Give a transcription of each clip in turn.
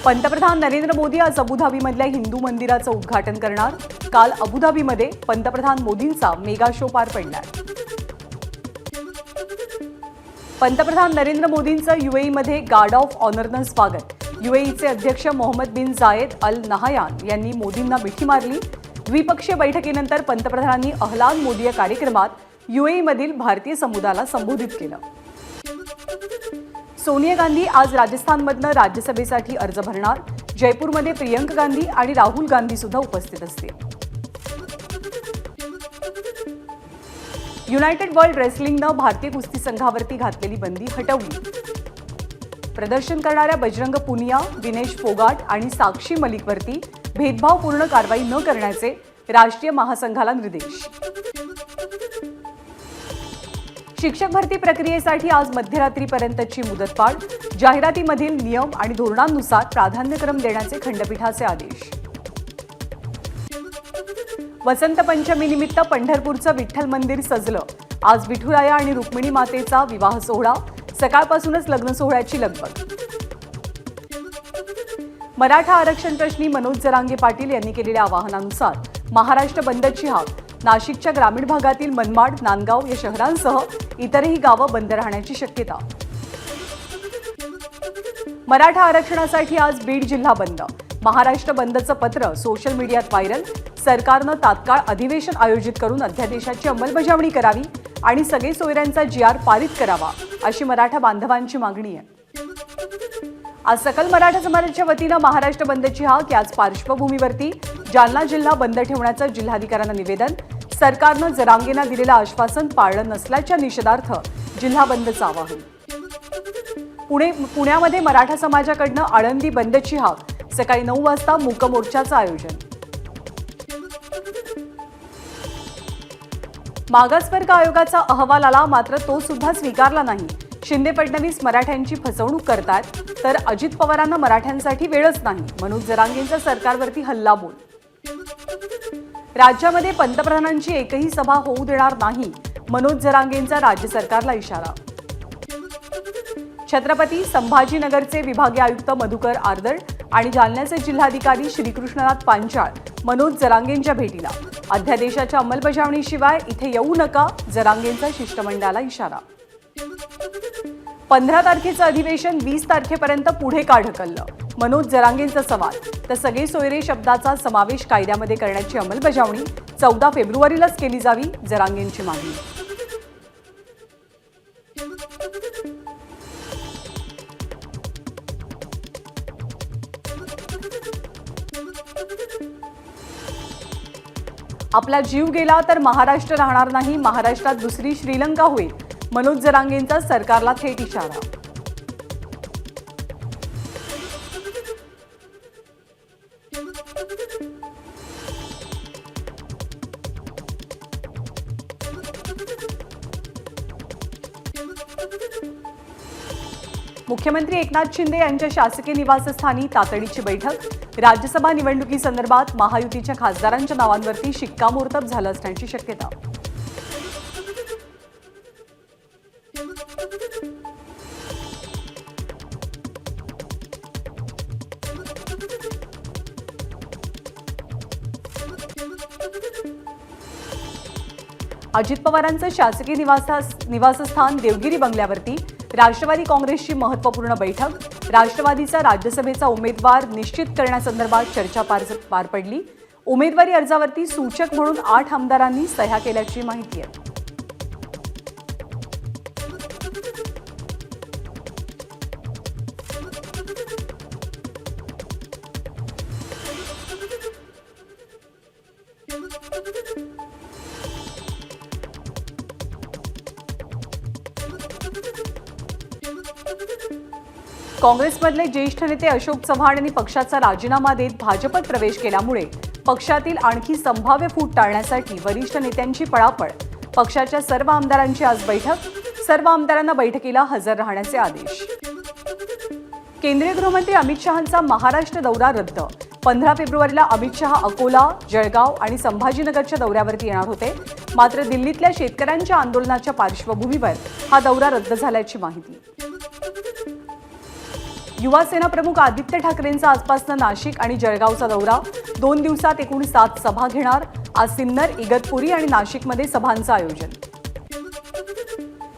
पंतप्रधान नरेंद्र मोदी आज अबुधाबीमधल्या हिंदू मंदिराचं उद्घाटन करणार। काल अबुधाबीमध्ये पंतप्रधान मोदींचा मेगा शो पार पडलाय। पंतप्रधान नरेंद्र मोदींचं यूएईमध्ये गार्ड ऑफ ऑनरनं स्वागत। यूएईचे अध्यक्ष मोहम्मद बिन जायद अल नहायान यांनी मोदींना मिठी मारली। द्विपक्षीय बैठकीनंतर पंतप्रधानांनी अहलान मोदी या कार्यक्रमात यूएईमधील भारतीय समुदायाला संबोधित केलं। सोनिया गांधी आज राजस्थानमधनं राज्यसभेसाठी अर्ज भरणार। जयपूरमध्ये प्रियंका गांधी आणि राहुल गांधी सुद्धा उपस्थित असतील। युनायटेड वर्ल्ड रेसलिंगनं भारतीय कुस्ती संघावरती घातलेली बंदी हटवली। प्रदर्शन करणाऱ्या बजरंग पुनिया, विनेश फोगाट आणि साक्षी मलिकवरती भेदभावपूर्ण कारवाई न करण्याचे राष्ट्रीय महासंघाला निर्देश। शिक्षक भरती प्रक्रियेसाठी आज मध्यरात्रीपर्यंतची मुदतवाढ। जाहिरातीमधील नियम आणि धोरणांनुसार प्राधान्यक्रम देण्याचे खंडपीठाचे आदेश। वसंत पंचमीनिमित्त पंढरपूरचं विठ्ठल मंदिर सजलं। आज विठुराया आणि रुक्मिणी मातेचा विवाह सोहळा। सकाळपासूनच लग्न सोहळ्याची लगबग। मराठा आरक्षण प्रश्नी मनोज जरांगे पाटील यांनी केलेल्या आवाहनानुसार महाराष्ट्र बंदची हाक। नाशिकच्या ग्रामीण भागातील मनमाड, नांदगाव या शहरांसह इतरही गावं बंद राहण्याची शक्यता। मराठा आरक्षणासाठी आज बीड जिल्हा बंद। महाराष्ट्र बंदचं पत्र सोशल मीडियात व्हायरल। सरकारनं तात्काळ अधिवेशन आयोजित करून अध्यादेशाची अंमलबजावणी करावी आणि सगळे सोयऱ्यांचा जीआर पारित करावा, अशी मराठा बांधवांची मागणी आहे। आज सकल मराठा समाजाच्या वतीनं महाराष्ट्र बंदची हाक। याच पार्श्वभूमीवरती जालना जिल्हा बंद ठेवण्याचं जिल्हाधिकाऱ्यांना निवेदन। सरकारनं जरांगेंना दिलेलं आश्वासन पाळलं नसल्याच्या निषेधार्थ जिल्हा बंदचं आवाहन। पुण्यामध्ये मराठा समाजाकडनं आळंदी बंदची हाक। सकाळी 9 वाजता मूक मोर्चाचं आयोजन। मागासवर्ग आयोगाचा अहवाल आला, मात्र तो सुद्धा स्वीकारला नाही। शिंदे फडणवीस मराठ्यांची फसवणूक करतायत, तर अजित पवारांना मराठ्यांसाठी वेळच नाही। मनोज जरांगेंचा सरकारवरती हल्लाबोल। राज्यामध्ये पंतप्रधानांची एकही सभा होऊ देणार नाही, मनोज जरांगेंचा राज्य सरकारला इशारा। छत्रपती संभाजीनगरचे विभागीय आयुक्त मधुकर आर्दळ आणि जालन्याचे जिल्हाधिकारी श्रीकृष्णनाथ पांचाळ मनोज जरांगेंच्या भेटीला। अध्यादेशाच्या अंमलबजावणीशिवाय इथे येऊ नका, जरांगेंचा शिष्टमंडळाला इशारा। 15 तारखेचं अधिवेशन 20 तारखेपर्यंत पुढे का ढकललं, मनोज जरांगेंचा सवाल। तर सगळे सोयरे शब्दाचा समावेश कायद्यामध्ये करण्याची अंमलबजावणी 14 फेब्रुवारीलाच केली जावी, जरांगेंची मागणी। आपला जीव गेला तर महाराष्ट्र राहणार नाही, महाराष्ट्रात दुसरी श्रीलंका होईल, मनोज जरांगेंचा सरकारला थेट इशारा। मुख्यमंत्री एकनाथ शिंदे यांच्या शासकीय निवासस्थानी तातडीची बैठक। राज्यसभा निवडणुकीसंदर्भात महायुतीच्या खासदारांच्या नावांवरती शिक्कामोर्तब झालं असण्याची शक्यता। अजित पवारांचं शासकीय निवासस्थान देवगिरी बंगल्यावरती राष्ट्रवादी काँग्रेसची महत्त्वपूर्ण बैठक। राष्ट्रवादीचा राज्यसभेचा उमेदवार निश्चित करण्यासंदर्भात चर्चा पार पडली। उमेदवारी अर्जावरती सूचक म्हणून 8 आमदारांनी सह्या केल्याची माहिती आहे। काँग्रेसमधले ज्येष्ठ नेते अशोक चव्हाण यांनी पक्षाचा राजीनामा देत भाजपत प्रवेश केल्यामुळे पक्षातील आणखी संभाव्य फूट टाळण्यासाठी वरिष्ठ नेत्यांची पळापळ। पक्षाच्या सर्व आमदारांची आज बैठक। सर्व आमदारांना बैठकीला हजर राहण्याचे आदेश। केंद्रीय गृहमंत्री अमित शहांचा महाराष्ट्र दौरा रद्द। 15 फेब्रुवारीला अमित शहा अकोला, जळगाव आणि संभाजीनगरच्या दौऱ्यावरती येणार होते, मात्र दिल्लीतल्या शेतकऱ्यांच्या आंदोलनाच्या पार्श्वभूमीवर हा दौरा रद्द झाल्याची माहिती। युवा सेना प्रमुख आदित्य ठाकरेंचा आजपासून नाशिक आणि जळगावचा दौरा, 2 दिवसात एकूण 7 सभा घेणार. आज सिन्नर, इगतपुरी आणि नाशिकमध्ये सभांचं आयोजन.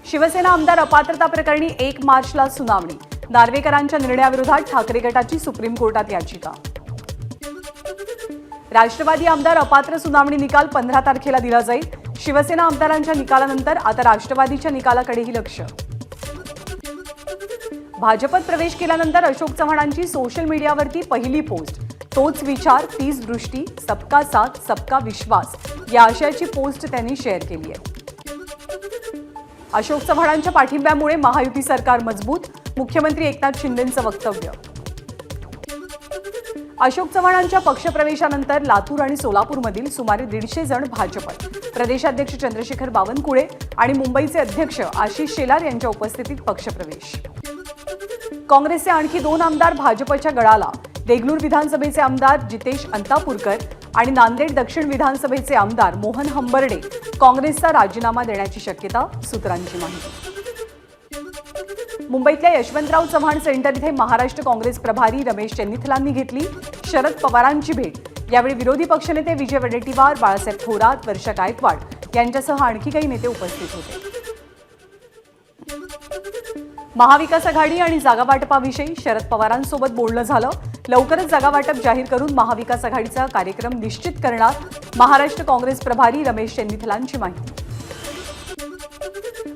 शिवसेना आमदार अपात्रता प्रकरणी 1 मार्चला सुनावणी, नार्वेकरांच्या निर्णयाविरोधात ठाकरे गटाची सुप्रीम कोर्टात याचिका. राष्ट्रवादी आमदार अपात्र सुनावणी निकाल 15 तारखेला दिला जाईल. शिवसेना आमदारांच्या निकालानंतर आता राष्ट्रवादीच्या निकालाकडेही लक्ष. भाजपत प्रवेश केल्यानंतर अशोक चव्हाणांची सोशल मीडियावरती पहिली पोस्ट, तोच विचार, तीच दृष्टी, सबका साथ सबका विश्वास या आशयाची पोस्ट त्यांनी शेअर केली आहे. अशोक चव्हाणांच्या पाठिंब्यामुळे महायुती सरकार मजबूत, मुख्यमंत्री एकनाथ शिंदेंचं वक्तव्य. अशोक चव्हाणांच्या पक्षप्रवेशानंतर लातूर आणि सोलापूरमधील सुमारे 150 जण भाजपत, प्रदेशाध्यक्ष चंद्रशेखर बावनकुळे आणि मुंबईचे अध्यक्ष आशिष शेलार यांच्या उपस्थितीत पक्षप्रवेश. काँग्रेसचे आणखी 2 आमदार भाजपच्या गळाला, देगलूर विधानसभेचे आमदार जितेश अंतापूरकर आणि नांदेड दक्षिण विधानसभेचे आमदार मोहन हंबर्डे काँग्रेसचा राजीनामा देण्याची शक्यता, सूत्रांची माहिती. मुंबईतल्या यशवंतराव चव्हाण सेंटर इथे महाराष्ट्र काँग्रेस प्रभारी रमेश चेन्निथलांनी घेतली शरद पवारांची भेट. यावेळी विरोधी पक्षनेते विजय वडेट्टीवार, बाळासाहेब थोरात, वर्षा गायकवाड यांच्यासह आणखी काही नेते उपस्थित होते. महाविकास आघाडी आणि जागावाटपाविषयी शरद पवारांसोबत बोलणं झालं. लवकरच जागावाटप जाहीर करून महाविकास आघाडीचा कार्यक्रम निश्चित करणार, महाराष्ट्र काँग्रेस प्रभारी रमेश चेन्निथलांची माहिती.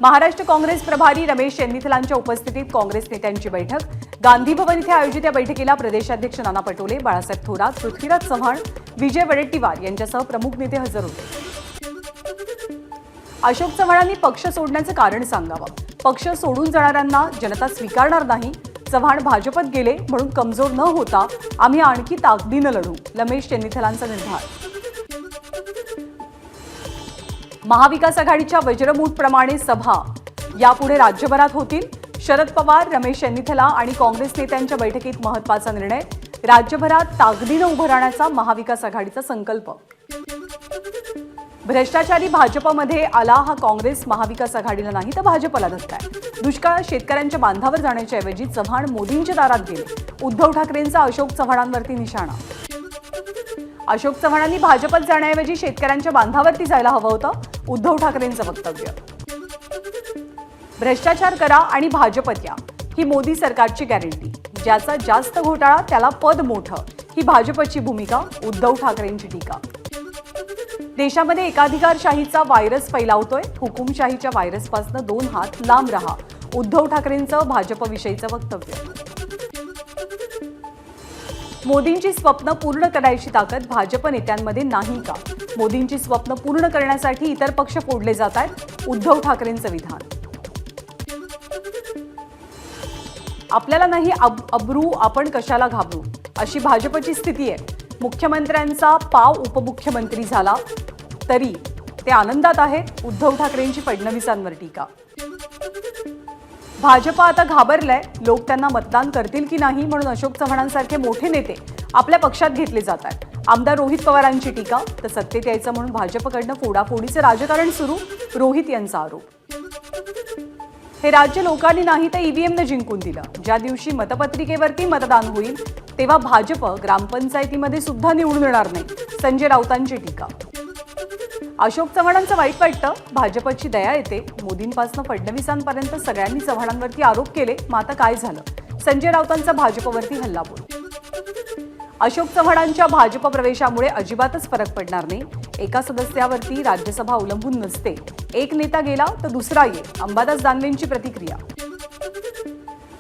महाराष्ट्र काँग्रेस प्रभारी रमेश चेन्निथलांच्या उपस्थितीत काँग्रेस नेत्यांची बैठक. गांधी भवन इथे आयोजित या बैठकीला प्रदेशाध्यक्ष नाना पटोले, बाळासाहेब थोरात, पृथ्वीराज चव्हाण, विजय वडेट्टीवार यांच्यासह प्रमुख नेते हजर होते. अशोक चव्हाणांनी पक्ष सोडण्याचं कारण सांगावं. पक्ष सोडून जाणाऱ्यांना जनता स्वीकारणार नाही. चव्हाण भाजपत गेले म्हणून कमजोर न होता आम्ही आणखी ताकदीनं लढू, रमेश चेन्निथलांचा निर्धार. महाविकास आघाडीच्या वज्रमूठप्रमाणे सभा यापुढे राज्यभरात होतील. शरद पवार, रमेश चेन्निथला आणि काँग्रेस नेत्यांच्या बैठकीत महत्त्वाचा निर्णय. राज्यभरात ताकदीनं उभं राहण्याचा महाविकास आघाडीचा संकल्प. भ्रष्टाचारी भाजपमध्ये आला हा काँग्रेस महाविकास आघाडीला नाही तर भाजपला धक्का आहे. दुष्काळात शेतकऱ्यांच्या बांधावर जाण्याच्या ऐवजी चव्हाण मोदींच्या दारात गेले. उद्धव ठाकरेंचा अशोक चव्हाणांवरती निशाणा. अशोक चव्हाणांनी भाजपत जाण्याऐवजी शेतकऱ्यांच्या बांधावरती जायला हवं होतं, उद्धव ठाकरेंचं वक्तव्य. भ्रष्टाचार करा आणि भाजपत या ही मोदी सरकारची गॅरंटी. ज्याचा जास्त घोटाळा त्याला पद मोठं ही भाजपची भूमिका, उद्धव ठाकरेंची टीका. देशामध्ये एकाधिकारशाहीचा व्हायरस फैलावतोय, हुकुमशाहीच्या व्हायरसपासून 2 हात लांब रहा, उद्धव ठाकरेंचं भाजपविषयीचं वक्तव्य. मोदींची स्वप्न पूर्ण करायची ताकद भाजप नेत्यांमध्ये नाही का? मोदींची स्वप्न पूर्ण करण्यासाठी इतर पक्ष फोडले जात आहेत, उद्धव ठाकरेंचं विधान. आपल्याला नाही अब्रू, आपण कशाला घाबरू, अशी भाजपची स्थिती आहे. मुख्यमंत्र्यांचा पाव उपमुख्यमंत्री झाला तरी ते आनंदात आहेत, उद्धव ठाकरेंची फडणवीसांवर टीका. भाजप आता घाबरलंय, लोक त्यांना मतदान करतील की नाही म्हणून अशोक चव्हाणांसारखे मोठे नेते आपल्या पक्षात घेतले जात आहेत. आमदार रोहित पवारांची टीका. तर सत्तेत यायचं म्हणून भाजपकडनं फोडाफोडीचं राजकारण सुरू, रोहित यांचा आरोप. हे राज्य लोकांनी नाही तर ईव्हीएमनं जिंकून दिलं. ज्या दिवशी मतपत्रिकेवरती मतदान होईल तेव्हा भाजप ग्रामपंचायतीमध्ये सुद्धा निवडून येणार नाही, संजय राऊतांची टीका. अशोक चव्हाणांचं वाईट वाटतं, भाजपची दया येते. मोदींपासून फडणवीसांपर्यंत सगळ्यांनी चव्हाणांवरती आरोप केले, मग आता काय झालं? संजय राऊतांचा भाजपवरती हल्लाबोल. अशोक चव्हाणांच्या भाजप प्रवेशामुळे अजिबातच फरक पडणार नाही. एका सदस्यावरती राज्यसभा अवलंबून नसते. एक नेता गेला तर दुसरा ये, अंबादास दानवेंची प्रतिक्रिया.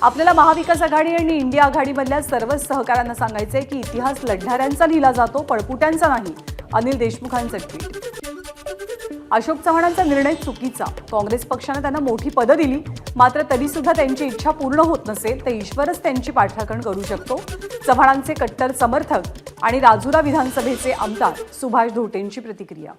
आपल्याला महाविकास आघाडी आणि इंडिया आघाडीमधल्या सर्वच सहकाऱ्यांना सांगायचंय की इतिहास लढणाऱ्यांचा लिहिला जातो, पळपुट्यांचा नाही, अनिल देशमुखांचं ट्विट. अशोक चव्हाणांचा निर्णय चुकीचा. काँग्रेस पक्षाने त्यांना मोठी पदं दिली, मात्र तरी सुद्धा त्यांची इच्छा पूर्ण होत नसेल तर ईश्वरच त्यांची पाठराखण करू शकतो. चव्हाणांचे कट्टर समर्थक आणि राजुरा विधानसभेचे आमदार सुभाष धोटेंची प्रतिक्रिया.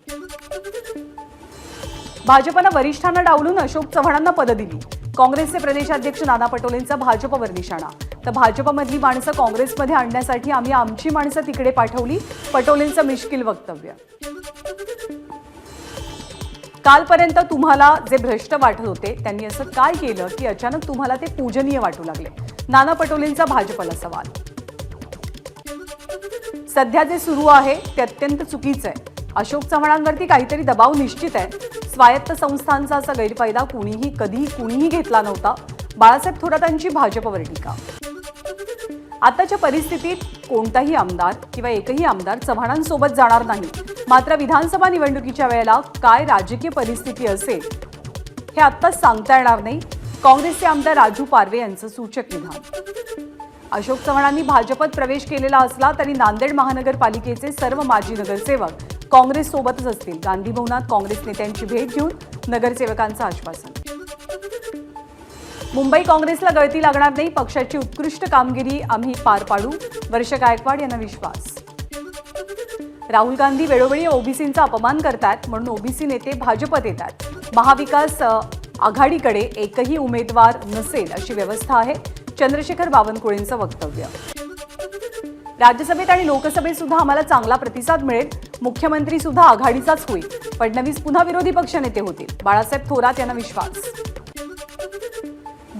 भाजपनं वरिष्ठांना डावलून अशोक चव्हाणांना पदं दिली. काँग्रेसचे प्रदेशाध्यक्ष नाना पटोलेंचा भाजपवर निशाणा. तर भाजपमधली माणसं काँग्रेसमध्ये आणण्यासाठी आम्ही आमची माणसं तिकडे पाठवली, पटोलेंचं मिश्किल वक्तव्य. कालपर्यंत तुम्हाला जे भ्रष्ट वाटत होते त्यांनी असं काय केलं की अचानक तुम्हाला ते पूजनीय वाटू लागले? नाना पटोलेंचा भाजपला सवाल. सध्या जे सुरू आहे ते अत्यंत चुकीचं आहे. अशोक चव्हाणांवरती काहीतरी दबाव निश्चित आहे. स्वायत्त संस्थांचा असा गैरफायदा कुणीही घेतला नव्हता. बाळासाहेब थोरातांची भाजपवर टीका. आताच्या परिस्थितीत कोणताही आमदार किंवा एकही आमदार चव्हाणांसोबत जाणार नाही. मात्र विधानसभा निवडणुकीच्या वेळेला काय राजकीय परिस्थिती असेल हे आत्ताच सांगता येणार नाही. काँग्रेसचे आमदार राजू पारवे यांचं सूचक विधान. अशोक चव्हाणांनी भाजपत प्रवेश केलेला असला तरी नांदेड महानगरपालिकेचे सर्व माजी नगरसेवक काँग्रेस सोबतच असतील. गांधी भवनात काँग्रेस नेत्यांची भेट घेऊन नगरसेवकांचं आश्वासन. मुंबई काँग्रेसला गळती लागणार नाही. पक्षाची उत्कृष्ट कामगिरी आम्ही पार पाडू. वर्ष गायकवाड यांना विश्वास. राहुल गांधी वेळोवेळी ओबीसींचा अपमान करतात म्हणून ओबीसी नेते भाजपत येतात. महाविकास आघाडीकडे एकही उमेदवार नसेल अशी व्यवस्था आहे. चंद्रशेखर बावनकुळेंचं वक्तव्य. राज्यसभेत आणि लोकसभेत सुद्धा आम्हाला चांगला प्रतिसाद मिळेल. मुख्यमंत्री सुद्धा आघाडीचाच होईल. फडणवीस पुन्हा विरोधी पक्षनेते होतील. बाळासाहेब थोरात यांना विश्वास.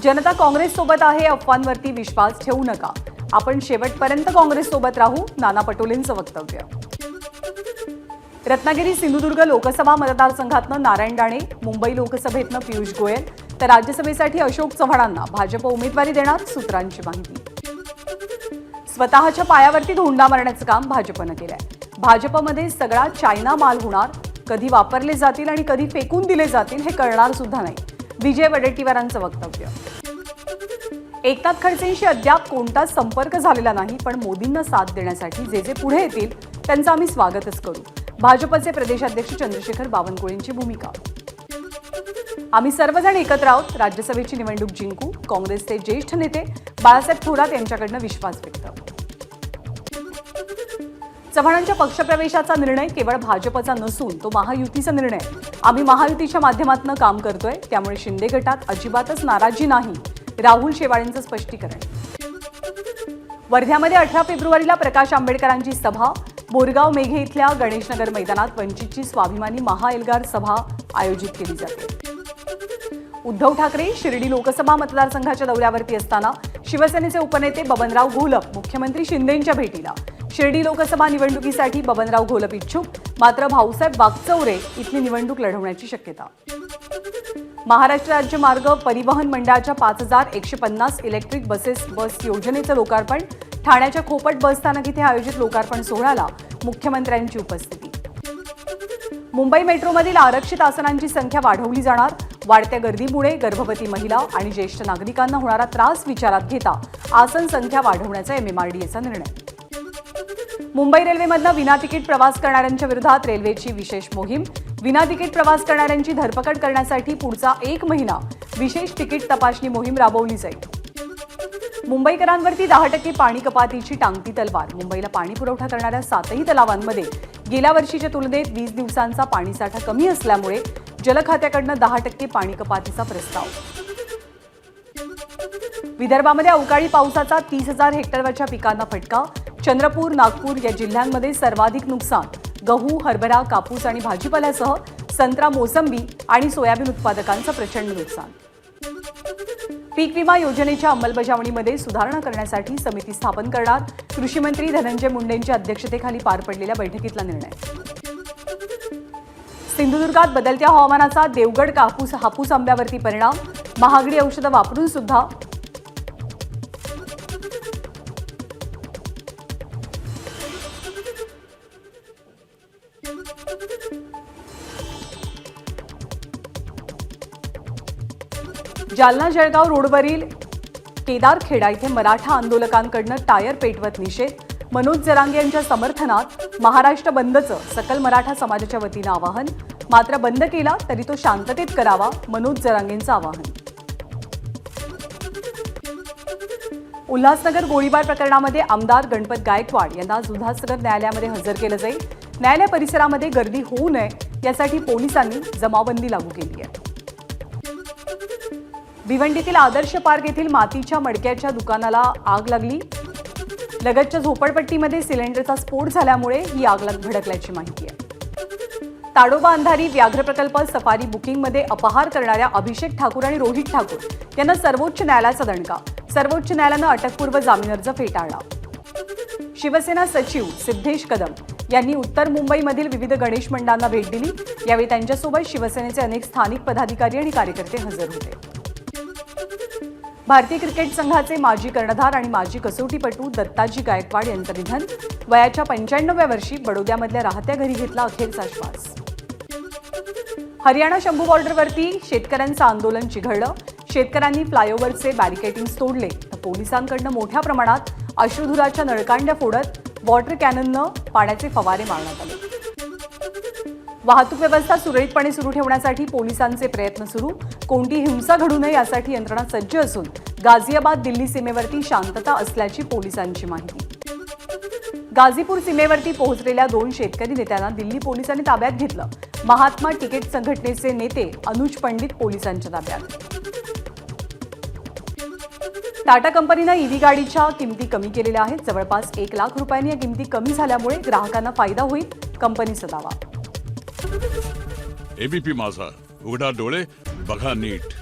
जनता काँग्रेस सोबत आहे. अफवांवरती विश्वास ठेवू नका. आपण शेवटपर्यंत काँग्रेस सोबत राहू. नाना पटोलेंचं वक्तव्य. रत्नागिरी सिंधुदुर्ग लोकसभा मतदारसंघातनं नारायण राणे, मुंबई लोकसभेतनं पियुष गोयल तर राज्यसभेसाठी अशोक चव्हाणांना भाजप उमेदवारी देणार. सूत्रांची माहिती. स्वतःच्या पायावरती धोंडा मारण्याचं काम भाजपनं केलंय. भाजपमध्ये सगळा चायना माल होणार. कधी वापरले जातील आणि कधी फेकून दिले जातील हे कळणार सुद्धा नाही. विजय वडेट्टीवारांचं वक्तव्य. एकनाथ खडसेंशी अद्याप कोणताच संपर्क झालेला नाही. पण मोदींना साथ देण्यासाठी जे जे पुढे येतील त्यांचं आम्ही स्वागतच करू. भाजपचे प्रदेशाध्यक्ष चंद्रशेखर बावनकुळेंची भूमिका. आम्ही सर्वजण एकत्र आहोत. राज्यसभेची निवडणूक जिंकू. काँग्रेसचे ज्येष्ठ नेते बाळासाहेब थोरात यांच्याकडनं विश्वास व्यक्त. चव्हाणांच्या पक्षप्रवेशाचा निर्णय केवळ भाजपचा नसून तो महायुतीचा निर्णय. आम्ही महायुतीच्या माध्यमातून काम करतोय. त्यामुळे शिंदे गटात अजिबातच नाराजी नाही. राहुल शेवाळेंचं स्पष्टीकरण. वर्ध्यामध्ये 18 फेब्रुवारीला प्रकाश आंबेडकरांची सभा. बोरगाव मेघे इथल्या गणेशनगर मैदानात वंचितची स्वाभिमानी महाएल्गार सभा आयोजित केली जाते. उद्धव ठाकरे शिर्डी लोकसभा मतदारसंघाच्या दौऱ्यावरती असताना शिवसेनेचे उपनेते बबनराव घोलप मुख्यमंत्री शिंदेंच्या भेटीला. शिर्डी लोकसभा निवडणुकीसाठी बबनराव घोलप इच्छुक. मात्र भाऊसाहेब वागचौरे इथली निवडणूक लढवण्याची शक्यता. महाराष्ट्र राज्य मार्ग परिवहन मंडळाच्या 5150 इलेक्ट्रिक बस योजनेचं लोकार्पण. ठाण्याच्या खोपट बसस्थानक इथे आयोजित लोकार्पण सोहळ्याला मुख्यमंत्र्यांची उपस्थिती. मुंबई मेट्रोमधील आरक्षित आसनांची संख्या वाढवली जाणार. वाढत्या गर्दीमुळे गर्भवती महिला आणि ज्येष्ठ नागरिकांना होणारा त्रास विचारात घेता आसन संख्या वाढवण्याचा MMRDAचा निर्णय. मुंबई रेल्वेमधनं विना तिकीट प्रवास करणाऱ्यांच्या विरोधात रेल्वेची विशेष मोहीम. विना तिकीट प्रवास करणाऱ्यांची धरपकड करण्यासाठी पुढचा 1 महिना विशेष तिकीट तपासणी मोहीम राबवली जाईल. मुंबईकरांवरती 10% पाणी कपातीची टांगती तलवार. मुंबईला पाणी पुरवठा करणाऱ्या 7ही तलावांमध्ये गेल्या वर्षीच्या तुलनेत 20 दिवसांचा पाणीसाठा कमी असल्यामुळे जलखात्याकडनं 10% पाणी कपातीचा प्रस्ताव. विदर्भामध्ये अवकाळी पावसाचा 30,000 हेक्टरवरच्या पिकांना फटका. चंद्रपूर, नागपूर या जिल्ह्यांमध्ये सर्वाधिक नुकसान. गहू, हरभरा, कापूस आणि भाजीपाल्यासह संत्रा, मोसंबी आणि सोयाबीन उत्पादकांचं प्रचंड नुकसान. पीक विमा योजनेच्या अंमलबजावणीमध्ये सुधारणा करण्यासाठी समिती स्थापन करणार. कृषी मंत्री धनंजय मुंडेंच्या अध्यक्षतेखाली पार पडलेल्या बैठकीतला निर्णय. सिंधुदुर्गात बदलत्या हवामानाचा देवगड हापूस आंब्यावरती परिणाम. महागडी औषधं वापरून सुद्धा जालना जळगाव रोडवरील केदारखेडा इथे मराठा आंदोलकांकडनं टायर पेटवत निषेध. मनोज जरांगे यांच्या समर्थनात महाराष्ट्र बंदचं सकल मराठा समाजाच्या वतीनं आवाहन. मात्र बंद केला तरी तो शांततेत करावा. मनोज जरांगेंचं आवाहन. उल्हासनगर गोळीबार प्रकरणामध्ये आमदार गणपत गायकवाड यांना आज उल्हासनगर न्यायालयामध्ये हजर केलं जाईल. न्यायालय परिसरामध्ये गर्दी होऊ नये यासाठी पोलिसांनी जमावबंदी लागू केली आहे. भिवंडीतील आदर्श पार्क येथील मातीच्या मडक्याच्या दुकानाला आग लागली. लगतच्या झोपडपट्टीमध्ये सिलेंडरचा स्फोट झाल्यामुळे ही आग भडकल्याची माहिती आहे. ताडोबा अंधारी व्याघ्र प्रकल्प सफारी बुकिंगमध्ये अपहार करणाऱ्या अभिषेक ठाकूर आणि रोहित ठाकूर यांना सर्वोच्च न्यायालयाचा दणका. सर्वोच्च न्यायालयानं अटकपूर्व जामीन अर्ज फेटाळला. शिवसेना सचिव सिद्धेश कदम यांनी उत्तर मुंबईमधील विविध गणेश मंडळांना भेट दिली. यावेळी त्यांच्यासोबत शिवसेनेचे अनेक स्थानिक पदाधिकारी आणि कार्यकर्ते हजर होते. भारतीय क्रिकेट संघाचे माजी कर्णधार आणि माजी कसोटीपटू दत्ताजी गायकवाड यांचं निधन. वयाच्या 95व्या वर्षी बडोद्यामधल्या राहत्या घरी घेतला अखेरचा श्वास. हरियाणा शंभू बॉर्डरवरती शेतकऱ्यांचं आंदोलन चिघळलं. शेतकऱ्यांनी फ्लायओव्हरचे बॅरिकेडिंग्स तोडले तर पोलिसांकडून मोठ्या प्रमाणात अश्रुधुराच्या नळकांड्या फोडत वॉटर कॅनननं पाण्याचे फवारे मारण्यात आले. वाहतूक व्यवस्था सुरळीतपणे सुरू ठेवण्यासाठी पोलिसांचे प्रयत्न सुरू. कोणती हिंसा घडू नये यासाठी यंत्रणा सज्ज असून गाझियाबाद दिल्ली सीमेवरती शांतता असल्याची पोलिसांची माहिती. गाझीपूर सीमेवरती पोहोचलेल्या 2 शेतकरी नेत्यांना दिल्ली पोलिसांनी ताब्यात घेतलं. महात्मा तिकीट संघटनेचे नेते अनुज पंडित पोलिसांच्या ताब्यात. टाटा कंपनीनं ईव्ही गाडीच्या किमती कमी केलेल्या आहेत. जवळपास 1 लाख रुपयांनी या किमती कमी झाल्यामुळे ग्राहकांना फायदा होईल, कंपनीचा दावा. एबीपी माझा, उघडा डोळे बघा नीट.